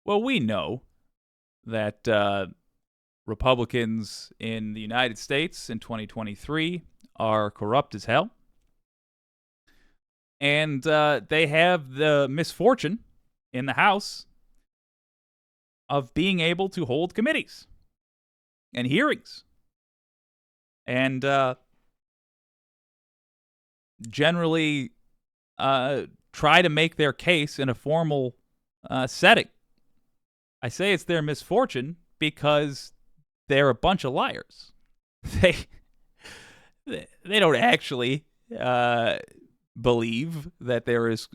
Well, we know that Republicans in the United States in 2023 are corrupt as hell. And they have the misfortune in the House of being able to hold committees and hearings and generally try to make their case in a formal setting. I say it's their misfortune because they're a bunch of liars. They don't actually believe that there is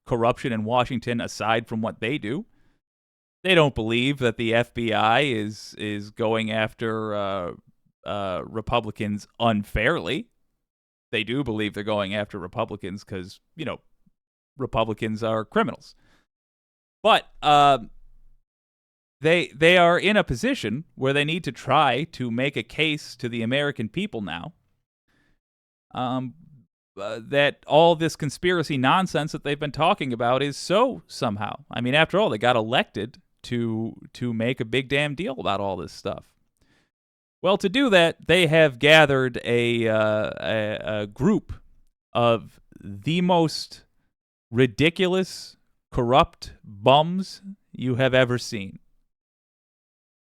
corruption in Washington aside from what they do. They don't believe that the FBI is going after Republicans unfairly. They do believe they're going after Republicans because, Republicans are criminals. But they are in a position where they need to try to make a case to the American people now that all this conspiracy nonsense that they've been talking about is so somehow. I mean, after all, they got elected to make a big damn deal about all this stuff. Well, to do that, they have gathered a group of the most ridiculous, corrupt bums you have ever seen.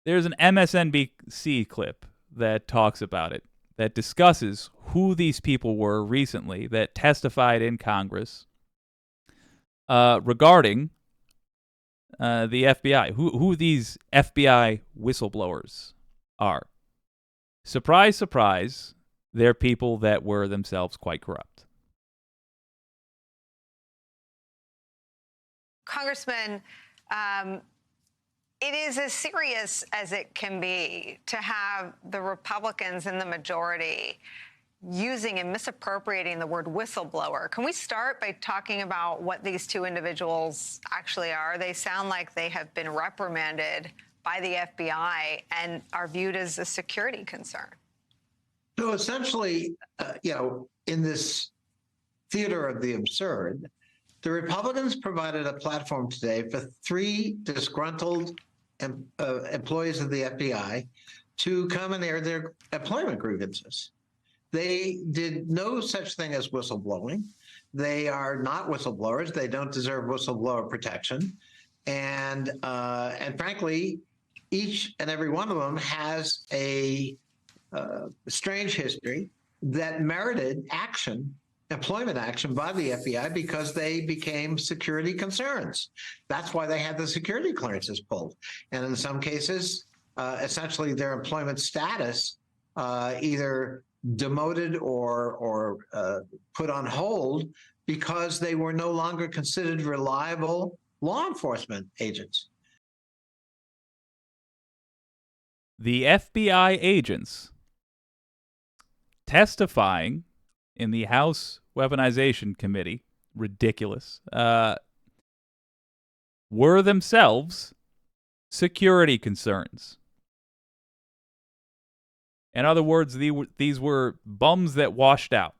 There's an MSNBC clip that talks about it, that discusses who these people were recently that testified in Congress regarding the FBI, who these FBI whistleblowers are. Surprise, surprise, they're people that were themselves quite corrupt. Congressman, it is as serious as it can be to have the Republicans in the majority using and misappropriating the word whistleblower. Can we start by talking about what these two individuals actually are? They sound like they have been reprimanded by the FBI and are viewed as a security concern. So essentially, in this theater of the absurd, the Republicans provided a platform today for three disgruntled employees of the FBI to come and air their employment grievances. They did no such thing as whistleblowing. They are not whistleblowers. They don't deserve whistleblower protection. And frankly, each and every one of them has a strange history that merited action, employment action by the FBI because they became security concerns. That's why they had the security clearances pulled. And in some cases, essentially their employment status either demoted or put on hold because they were no longer considered reliable law enforcement agents. The FBI agents testifying in the House Weaponization Committee, ridiculous, were themselves security concerns. In other words, these were bums that washed out,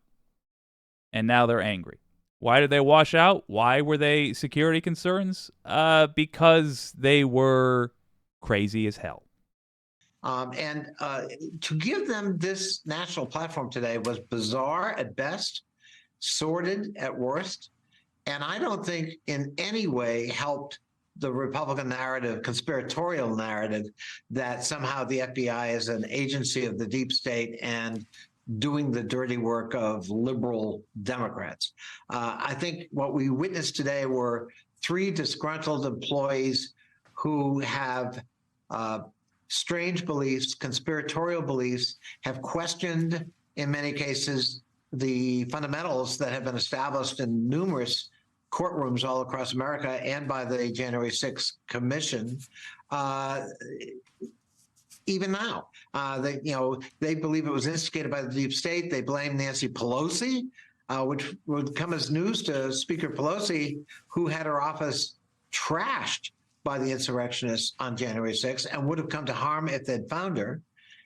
and now they're angry. Why did they wash out? Why were they security concerns? Because they were crazy as hell. To give them this national platform today was bizarre at best, sordid at worst, and I don't think in any way helped the Republican narrative, conspiratorial narrative, that somehow the FBI is an agency of the deep state and doing the dirty work of liberal Democrats. I think what we witnessed today were three disgruntled employees who have strange beliefs, conspiratorial beliefs, have questioned, in many cases, the fundamentals that have been established in numerous courtrooms all across America and by the January 6th Commission. Even now, they believe it was instigated by the deep state. They blame Nancy Pelosi, which would come as news to Speaker Pelosi, who had her office trashed by the insurrectionists on January 6th and would have come to harm if they'd found her.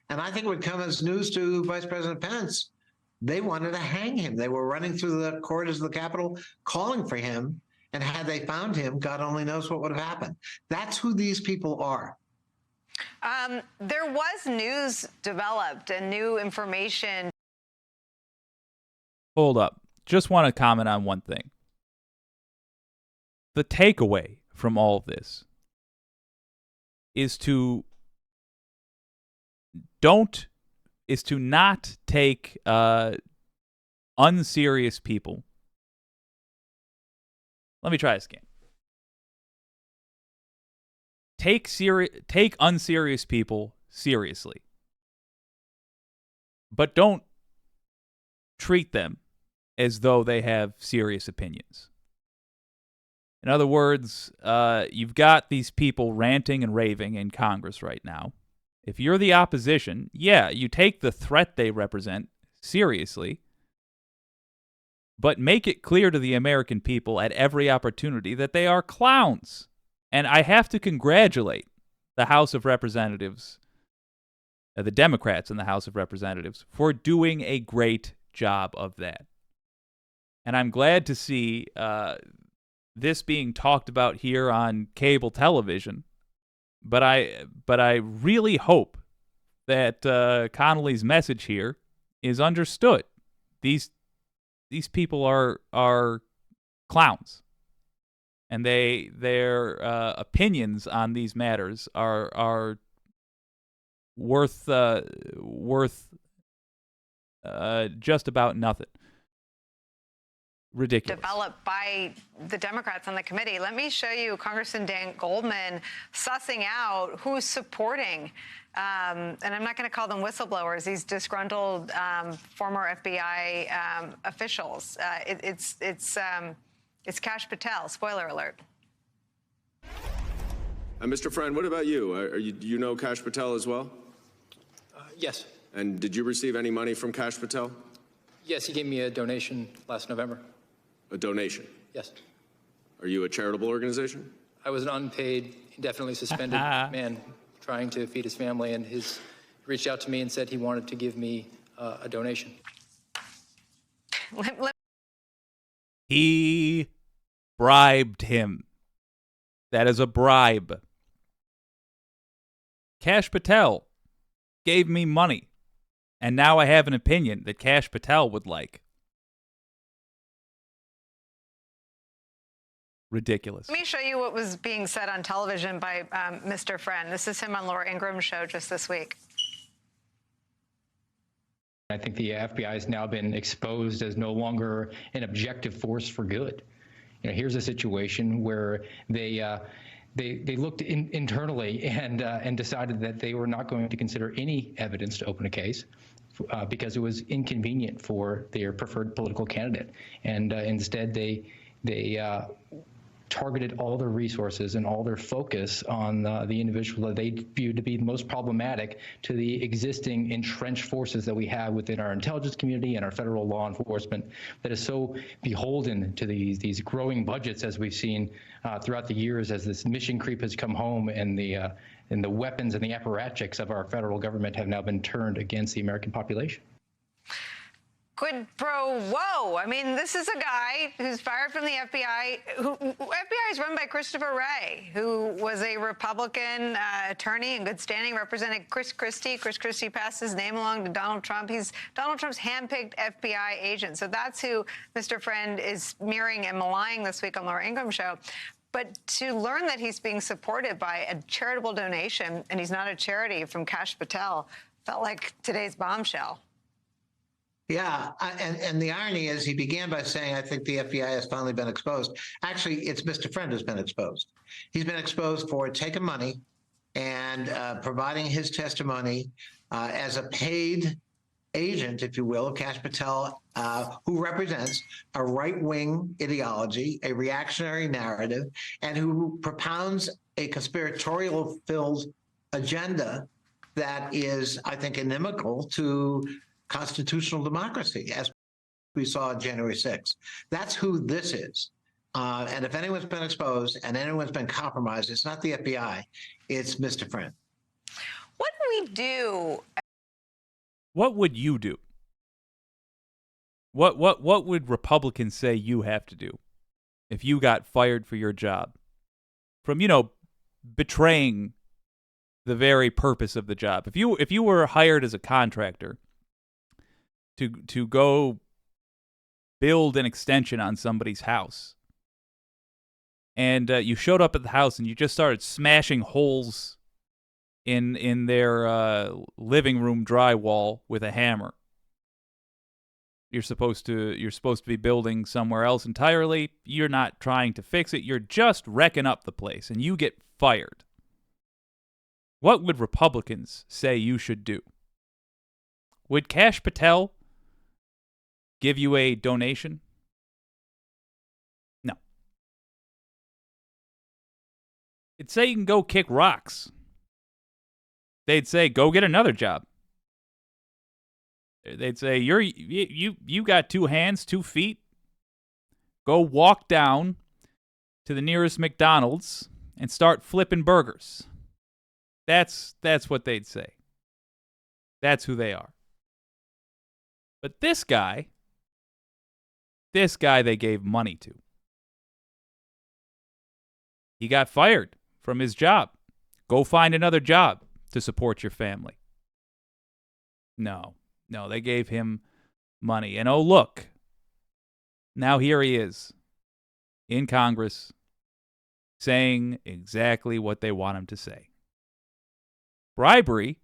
And I think it would come as news to Vice President Pence. They wanted to hang him. They were running through the corridors of the Capitol calling for him. And had they found him, God only knows what would have happened. That's who these people are. There was news developed and new information. Hold up. Just want to comment on one thing. The takeaway from all of this is to not take unserious people. Let me try this again. Take unserious people seriously, but don't treat them as though they have serious opinions. In other words, you've got these people ranting and raving in Congress right now. If you're the opposition, yeah, you take the threat they represent seriously, but make it clear to the American people at every opportunity that they are clowns. And I have to congratulate the House of Representatives, the Democrats in the House of Representatives, for doing a great job of that. And I'm glad to see this being talked about here on cable television. But I really hope that Connolly's message here is understood. These people are clowns, and their opinions on these matters are worth just about nothing. Ridiculous. Developed by the Democrats on the committee. Let me show you Congressman Dan Goldman sussing out who's supporting, and I'm not going to call them whistleblowers, these disgruntled former FBI officials. It's Kash Patel. Spoiler alert. Mr. Friend, what about you? Do you know Kash Patel as well? Yes. And did you receive any money from Kash Patel? Yes, he gave me a donation last November. A donation? Yes. Are you a charitable organization? I was an unpaid, indefinitely suspended man trying to feed his family, and he reached out to me and said he wanted to give me a donation. He bribed him. That is a bribe. Kash Patel gave me money, and now I have an opinion that Kash Patel would like. Ridiculous. Let me show you what was being said on television by Mr. Friend. This is him on Laura Ingram's show just this week. I think the FBI has now been exposed as no longer an objective force for good. You know, here's a situation where they looked internally and decided that they were not going to consider any evidence to open a case because it was inconvenient for their preferred political candidate, and instead they targeted all their resources and all their focus on the individual that they viewed to be most problematic to the existing entrenched forces that we have within our intelligence community and our federal law enforcement that is so beholden to these growing budgets, as we've seen throughout the years as this mission creep has come home, and the weapons and the apparatchiks of our federal government have now been turned against the American population. Quid pro whoa. I mean, this is a guy who's fired from the FBI. FBI is run by Christopher Wray, who was a Republican attorney in good standing, represented Chris Christie. Chris Christie passed his name along to Donald Trump. He's Donald Trump's handpicked FBI agent. So that's who Mr. Friend is mirroring and maligning this week on Laura Ingram's show. But to learn that he's being supported by a charitable donation, and he's not a charity, from Kash Patel, felt like today's bombshell. Yeah, and the irony is he began by saying, I think the FBI has finally been exposed. Actually, it's Mr. Friend who's been exposed. He's been exposed for taking money and providing his testimony as a paid agent, if you will, of Kash Patel, who represents a right-wing ideology, a reactionary narrative, and who propounds a conspiratorial-filled agenda that is, I think, inimical to constitutional democracy, as we saw on January 6th. That's who this is. And if anyone's been exposed and anyone's been compromised, it's not the FBI, it's Mr. Friend. What do we do? What would you do? What would Republicans say you have to do? if you got fired for your job from, betraying the very purpose of the job. If you were hired as a contractor to go build an extension on somebody's house, and you showed up at the house and you just started smashing holes in their living room drywall with a hammer. You're supposed to be building somewhere else entirely. You're not trying to fix it. You're just wrecking up the place, and you get fired. What would Republicans say you should do? Would Kash Patel give you a donation? No. They'd say you can go kick rocks. They'd say, go get another job. They'd say, you got 2 hands, 2 feet. Go walk down to the nearest McDonald's and start flipping burgers. That's what they'd say. That's who they are. But this guy they gave money to. He got fired from his job. Go find another job to support your family. No, they gave him money. And oh, look, now here he is in Congress saying exactly what they want him to say. Bribery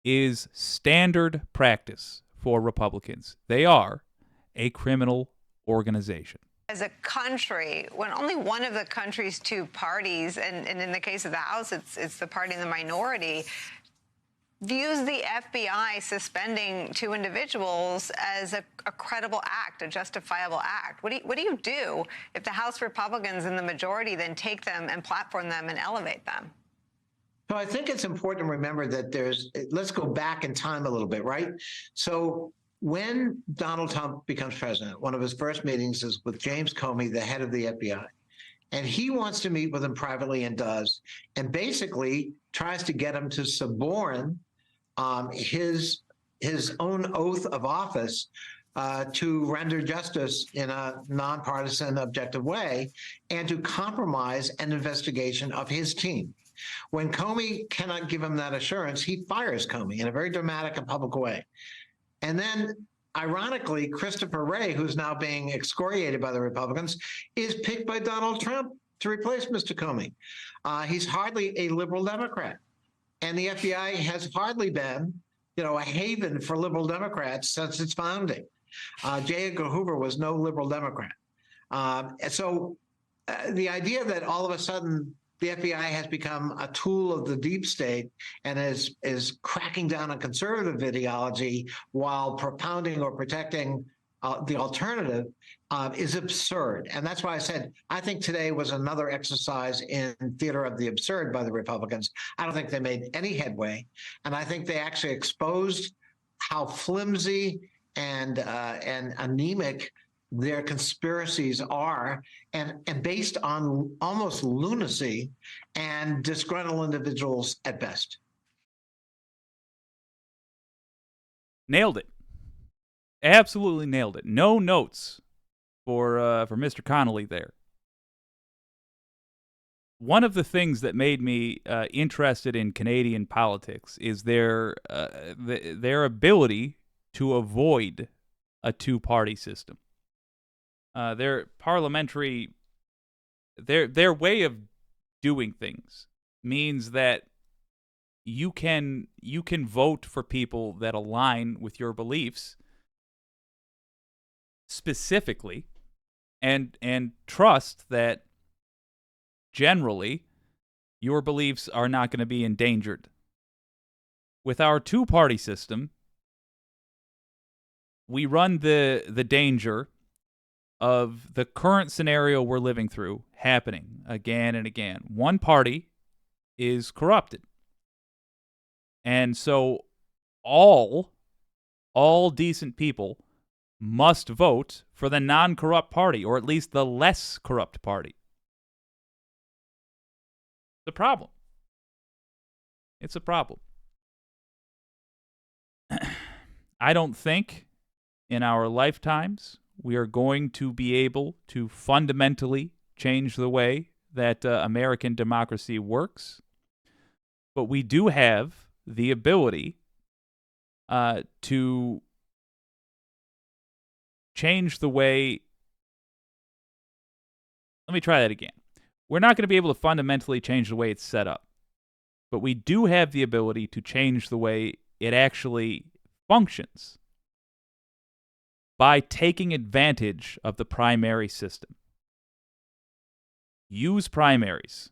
is standard practice for Republicans. They are a criminal organization. As a country, when only one of the country's 2 parties, and in the case of the House, it's the party in the minority, views the FBI suspending 2 individuals as a credible act, a justifiable act. What do you do if the House Republicans in the majority then take them and platform them and elevate them? So I think it's important to remember that let's go back in time a little bit, right? So when Donald Trump becomes president, one of his first meetings is with James Comey, the head of the FBI. And he wants to meet with him privately and does, and basically tries to get him to suborn his own oath of office to render justice in a nonpartisan, objective way, and to compromise an investigation of his team. When Comey cannot give him that assurance, he fires Comey in a very dramatic and public way. And then, ironically, Christopher Wray, who's now being excoriated by the Republicans, is picked by Donald Trump to replace Mr. Comey. He's hardly a liberal Democrat. And the FBI has hardly been, a haven for liberal Democrats since its founding. J. Edgar Hoover was no liberal Democrat. So the idea that all of a sudden the FBI has become a tool of the deep state and is cracking down on conservative ideology while propounding or protecting the alternative is absurd. And that's why I said, I think today was another exercise in theater of the absurd by the Republicans. I don't think they made any headway. And I think they actually exposed how flimsy and anemic their conspiracies are, and based on almost lunacy and disgruntled individuals at best. Nailed it. Absolutely nailed it. No notes for Mr. Connolly there. One of the things that made me interested in Canadian politics is their ability to avoid a 2-party system. Their parliamentary, their way of doing things means that you can vote for people that align with your beliefs specifically, and trust that generally your beliefs are not going to be endangered. With our 2-party system, we run the danger of the current scenario we're living through happening again and again. One party is corrupted. And so all decent people must vote for the non-corrupt party, or at least the less corrupt party. It's a problem. It's a problem. I don't think in our lifetimes we are going to be able to fundamentally change the way that American democracy works. But we do have the ability to change the way. Let me try that again. We're not going to be able to fundamentally change the way it's set up, but we do have the ability to change the way it actually functions by taking advantage of the primary system. Use primaries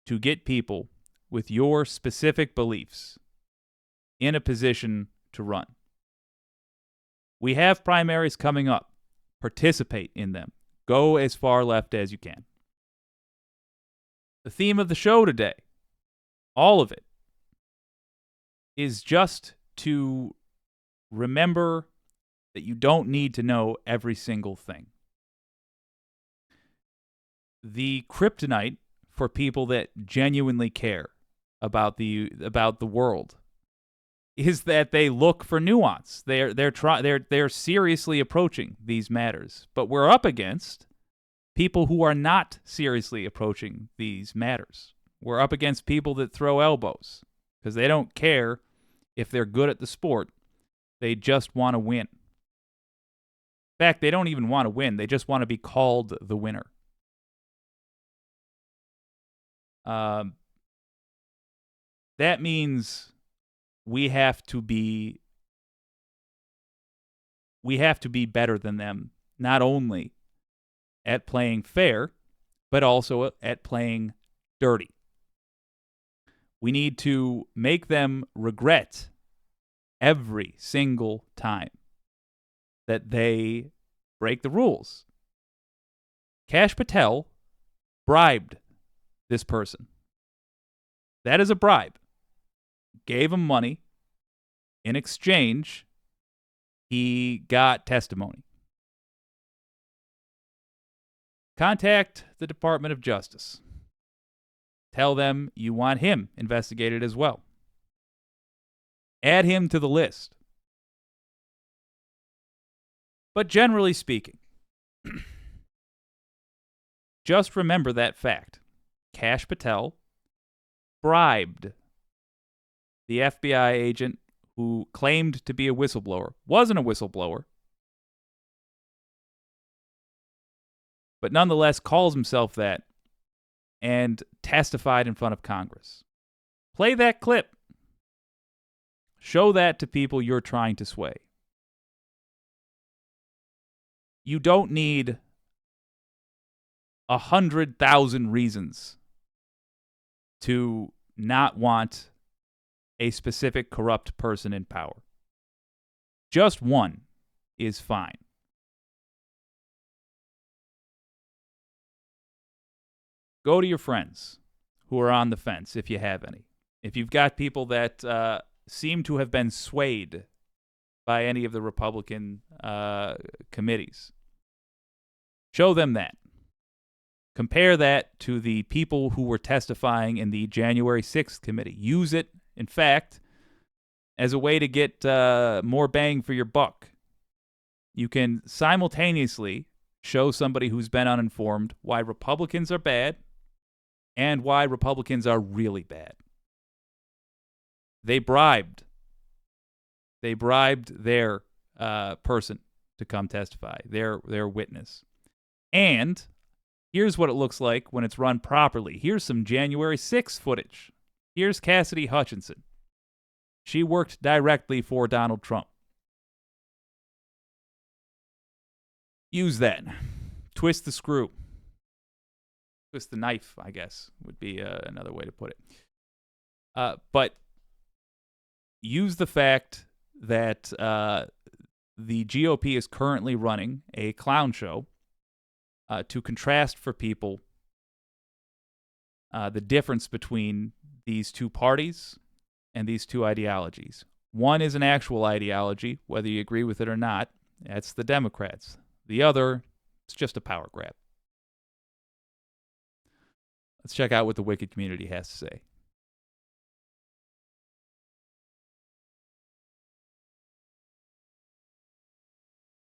to get people with your specific beliefs in a position to run. We have primaries coming up. Participate in them. Go as far left as you can. The theme of the show today, all of it, is just to remember that you don't need to know every single thing. The kryptonite for people that genuinely care about the world is that they look for nuance. They're seriously approaching these matters. But we're up against people who are not seriously approaching these matters. We're up against people that throw elbows because they don't care if they're good at the sport. They just want to win. In fact, they don't even want to win. They just want to be called the winner. That means we have to be better than them, not only at playing fair, but also at playing dirty. We need to make them regret every single time that they break the rules. Kash Patel bribed this person. That is a bribe. Gave him money. In exchange, he got testimony. Contact the Department of Justice. Tell them you want him investigated as well. Add him to the list. But generally speaking, just remember that fact. Kash Patel bribed the FBI agent who claimed to be a whistleblower, wasn't a whistleblower, but nonetheless calls himself that, and testified in front of Congress. Play that clip. Show that to people you're trying to sway. You don't need 100,000 reasons to not want a specific corrupt person in power. Just one is fine. Go to your friends who are on the fence, if you have any. If you've got people that seem to have been swayed by any of the Republican committees, show them that. Compare that to the people who were testifying in the January 6th committee. Use it, in fact, as a way to get more bang for your buck. You can simultaneously show somebody who's been uninformed why Republicans are bad and why Republicans are really bad. They bribed their person to come testify, their witness. And here's what it looks like when it's run properly. Here's some January 6th footage. Here's Cassidy Hutchinson. She worked directly for Donald Trump. Use that. Twist the screw. Twist the knife, I guess, would be another way to put it. But use the fact that the GOP is currently running a clown show to contrast for people the difference between these two parties and these two ideologies. One is an actual ideology, whether you agree with it or not. That's the Democrats. The other is just a power grab. Let's check out what the Wicked community has to say.